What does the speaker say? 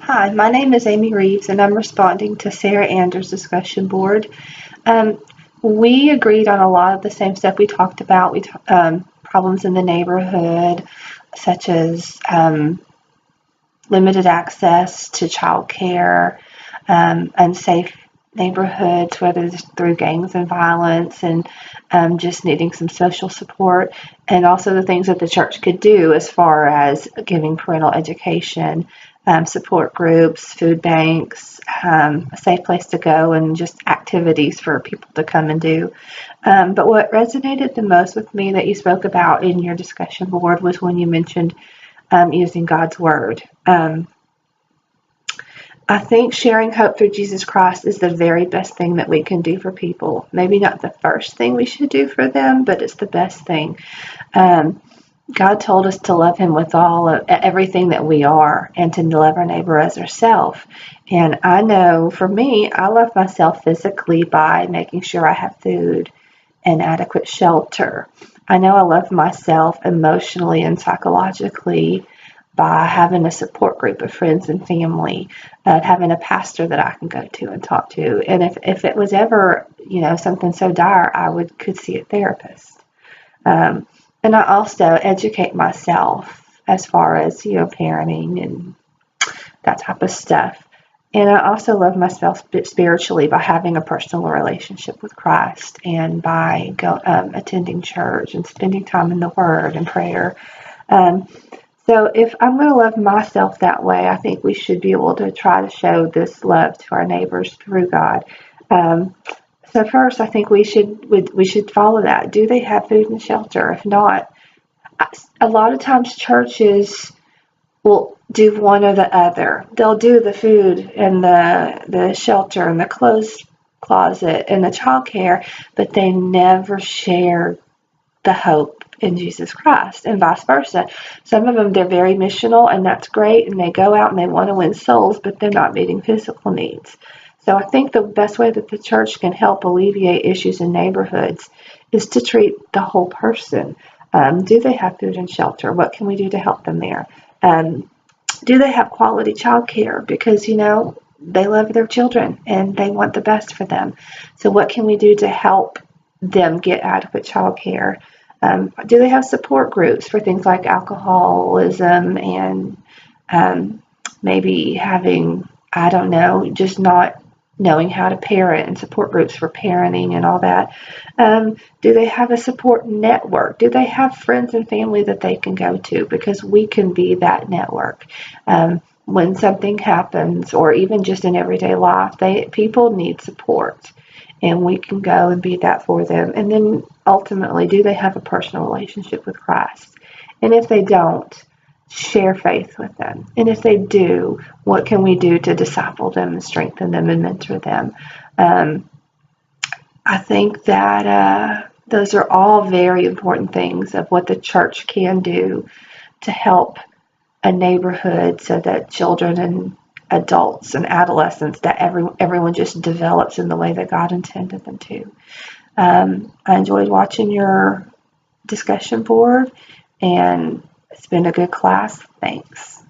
Hi, my name is Amy Reeves, and I'm responding to Sarah Anders' discussion board. Um, we agreed on a lot of the same stuff we talked about. Problems in the neighborhood, such as limited access to childcare, unsafe neighborhoods, whether it's through gangs and violence, and just needing some social support, and also the things that the church could do as far as giving parental education, support groups, food banks, a safe place to go, and just activities for people to come and do. But what resonated the most with me that you spoke about in your discussion board was when you mentioned using God's Word. I think sharing hope through Jesus Christ is the very best thing that we can do for people. Maybe not the first thing we should do for them, but it's the best thing. God told us to love Him with everything that we are, and to love our neighbor as ourselves. And I know for me, I love myself physically by making sure I have food and adequate shelter. I know I love myself emotionally and psychologically by having a support group of friends and family, having a pastor that I can go to and talk to. And if it was ever, something so dire, could see a therapist. And I also educate myself as far as, parenting and that type of stuff. And I also love myself spiritually by having a personal relationship with Christ, and by attending church and spending time in the Word and prayer. So if I'm going to love myself that way, I think we should be able to try to show this love to our neighbors through God. So first, I think we should follow that. Do they have food and shelter? If not, a lot of times churches will do one or the other. They'll do the food and the shelter and the clothes closet and the childcare, but they never share the hope in Jesus Christ, and vice versa. Some of them, they're very missional, and that's great, and they go out and they want to win souls, but they're not meeting physical needs. So I think the best way that the church can help alleviate issues in neighborhoods is to treat the whole person. Do they have food and shelter? What can we do to help them there? Do they have quality child care? Because, they love their children and they want the best for them. So what can we do to help them get adequate child care? Do they have support groups for things like alcoholism and maybe having, I don't know, just not knowing how to parent, and support groups for parenting and all that? Do they have a support network? Do they have friends and family that they can go to? Because we can be that network. When something happens, or even just in everyday life, people need support, and we can go and be that for them. And then ultimately, do they have a personal relationship with Christ? And if they don't, share faith with them. And if they do, what can we do to disciple them and strengthen them and mentor them? I think that those are all very important things of what the church can do to help a neighborhood, so that children and adults and adolescents, that everyone just develops in the way that God intended them to. I enjoyed watching your discussion board, and it's been a good class. Thanks.